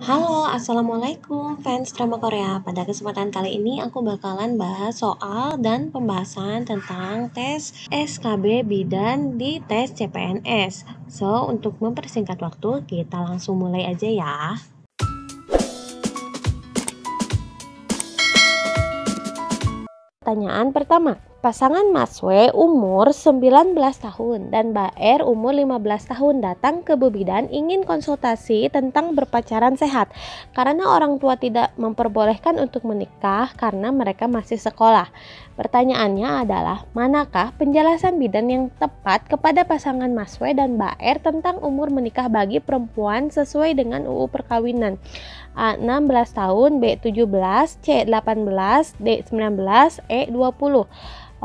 Halo, assalamualaikum fans drama Korea. Pada kesempatan kali ini aku bakalan bahas soal dan pembahasan tentang tes SKB bidan di tes CPNS. So, untuk mempersingkat waktu, kita langsung mulai aja ya. Pertanyaan pertama, pasangan Mas W umur 19 tahun dan Mbak R umur 15 tahun datang ke Bu Bidan ingin konsultasi tentang berpacaran sehat karena orang tua tidak memperbolehkan untuk menikah karena mereka masih sekolah. Pertanyaannya adalah, manakah penjelasan bidan yang tepat kepada pasangan Mas W dan Mbak R tentang umur menikah bagi perempuan sesuai dengan UU Perkawinan? A 16 tahun, B 17, C 18, D 19, E 20.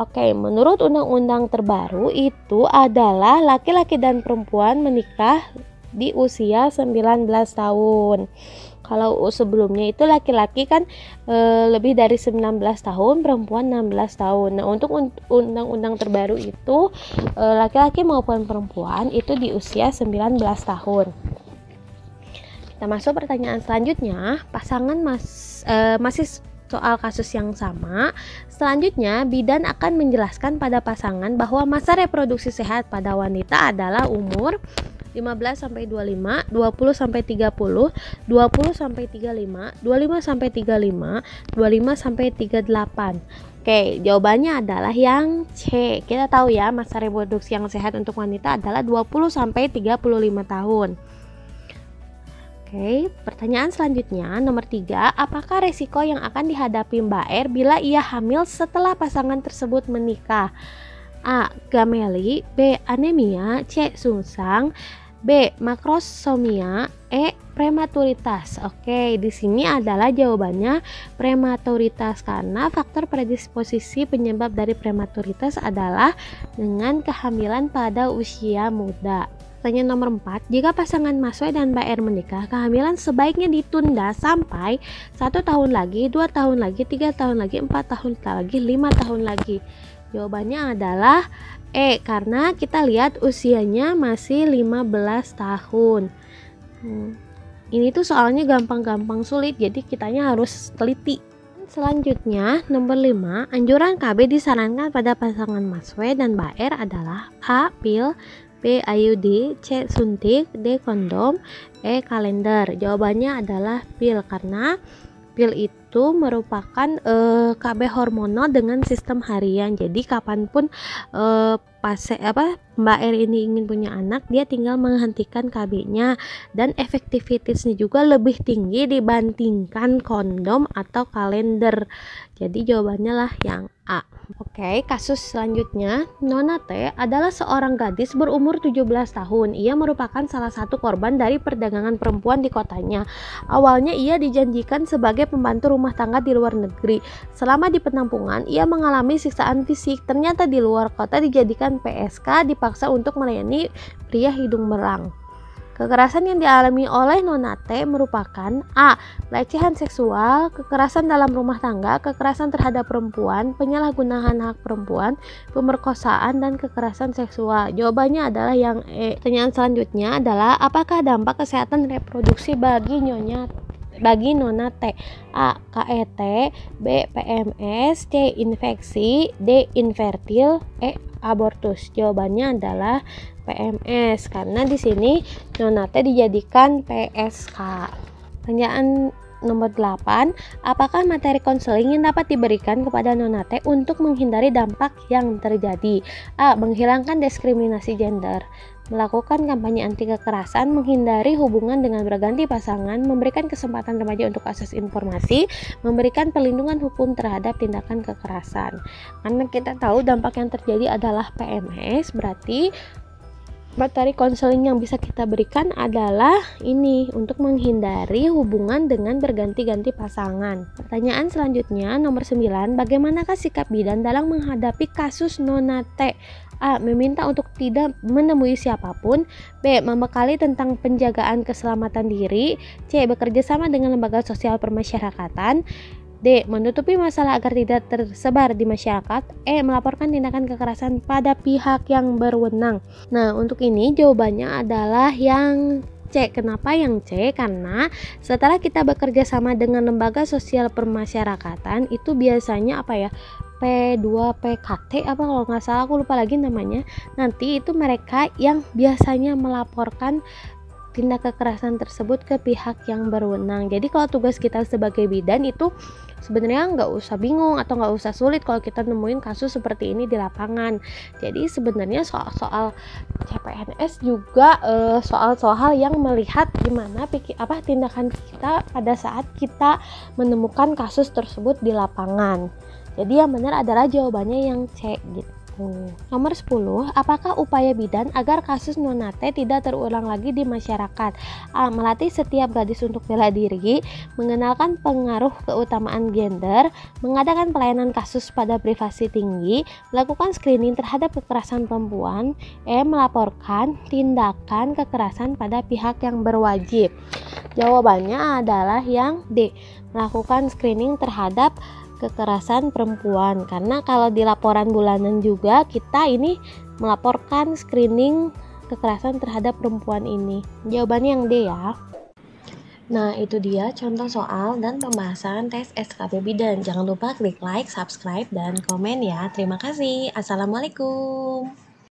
Oke, menurut undang-undang terbaru itu adalah laki-laki dan perempuan menikah di usia 19 tahun. Kalau sebelumnya itu laki-laki kan lebih dari 19 tahun, perempuan 16 tahun. Nah, untuk undang-undang terbaru itu laki-laki maupun perempuan itu di usia 19 tahun. Kita masuk pertanyaan selanjutnya, masih soal kasus yang sama. Selanjutnya, bidan akan menjelaskan pada pasangan bahwa masa reproduksi sehat pada wanita adalah umur 15 sampai 25, 20 sampai 30, 20 sampai 35, 25 sampai 35, 25 sampai 38. Oke, jawabannya adalah yang C. Kita tahu ya, masa reproduksi yang sehat untuk wanita adalah 20 sampai 35 tahun. Oke, pertanyaan selanjutnya nomor 3, apakah resiko yang akan dihadapi Mbak R bila ia hamil setelah pasangan tersebut menikah? A. Gameli, B. Anemia, C. Sungsang, B. Makrosomia, E. Prematuritas. Oke, di sini adalah jawabannya prematuritas karena faktor predisposisi penyebab dari prematuritas adalah dengan kehamilan pada usia muda. Pertanyaan nomor 4, jika pasangan Mas W dan Mbak R menikah, kehamilan sebaiknya ditunda sampai 1 tahun lagi, 2 tahun lagi, 3 tahun lagi, 4 tahun lagi, 5 tahun lagi. Jawabannya adalah E, karena kita lihat usianya masih 15 tahun. Ini tuh soalnya gampang-gampang sulit, jadi kitanya harus teliti. Selanjutnya, nomor 5, anjuran KB disarankan pada pasangan Mas W dan Mbak R adalah A. Pil, B. IUD, C. Suntik, D. Kondom, E. Kalender. Jawabannya adalah pil karena pil itu merupakan KB hormonal dengan sistem harian. Jadi kapanpun Mbak R ini ingin punya anak, dia tinggal menghentikan KB-nya dan efektivitasnya juga lebih tinggi dibandingkan kondom atau kalender. Jadi jawabannya lah yang A. Oke, kasus selanjutnya, Nona T adalah seorang gadis berumur 17 tahun. Ia merupakan salah satu korban dari perdagangan perempuan di kotanya. Awalnya ia dijanjikan sebagai pembantu rumah tangga di luar negeri. Selama di penampungan, ia mengalami siksaan fisik. Ternyata di luar kota dijadikan PSK, dipaksa untuk melayani pria hidung belang. Kekerasan yang dialami oleh Nona T merupakan A. pelecehan seksual, kekerasan dalam rumah tangga, kekerasan terhadap perempuan, penyalahgunaan hak perempuan, pemerkosaan, dan kekerasan seksual. Jawabannya adalah yang E. Pertanyaan selanjutnya adalah, apakah dampak kesehatan reproduksi bagi Nona T? A. KET, B. PMS, C. Infeksi, D. Infertil, E. Abortus. Jawabannya adalah PMS karena di sini Nona T dijadikan PSK. Pertanyaan nomor 8, apakah materi konseling yang dapat diberikan kepada Nona T untuk menghindari dampak yang terjadi? A. Menghilangkan diskriminasi gender, melakukan kampanye anti kekerasan, menghindari hubungan dengan berganti pasangan, memberikan kesempatan remaja untuk akses informasi, memberikan perlindungan hukum terhadap tindakan kekerasan. Karena kita tahu dampak yang terjadi adalah PMS, berarti materi konseling yang bisa kita berikan adalah ini untuk menghindari hubungan dengan berganti-ganti pasangan. Pertanyaan selanjutnya nomor 9, bagaimanakah sikap bidan dalam menghadapi kasus Nona T? A. Meminta untuk tidak menemui siapapun, B. Membekali tentang penjagaan keselamatan diri, C. Bekerja sama dengan lembaga sosial permasyarakatan, D. Menutupi masalah agar tidak tersebar di masyarakat. E. Melaporkan tindakan kekerasan pada pihak yang berwenang. Nah, untuk ini jawabannya adalah yang C. Kenapa yang C? Karena setelah kita bekerja sama dengan lembaga sosial permasyarakatan itu biasanya apa ya, P2PKT apa kalau nggak salah, aku lupa lagi namanya. Nanti itu mereka yang biasanya melaporkan tindak kekerasan tersebut ke pihak yang berwenang. Jadi kalau tugas kita sebagai bidan itu sebenarnya nggak usah bingung atau nggak usah sulit kalau kita nemuin kasus seperti ini di lapangan. Jadi sebenarnya soal-soal CPNS juga soal-soal yang melihat gimana tindakan kita pada saat kita menemukan kasus tersebut di lapangan. Jadi yang benar adalah jawabannya yang C gitu. Nomor 10, apakah upaya bidan agar kasus neonate tidak terulang lagi di masyarakat? A. Melatih setiap gadis untuk bela diri, mengenalkan pengaruh keutamaan gender, mengadakan pelayanan kasus pada privasi tinggi, melakukan screening terhadap kekerasan perempuan, E. Melaporkan tindakan kekerasan pada pihak yang berwajib. Jawabannya adalah yang D. Melakukan screening terhadap kekerasan perempuan, karena kalau di laporan bulanan juga kita ini melaporkan screening kekerasan terhadap perempuan ini. Jawabannya yang D ya. Nah, itu dia contoh soal dan pembahasan tes SKB Bidan. Jangan lupa klik like, subscribe, dan komen ya. Terima kasih. Assalamualaikum.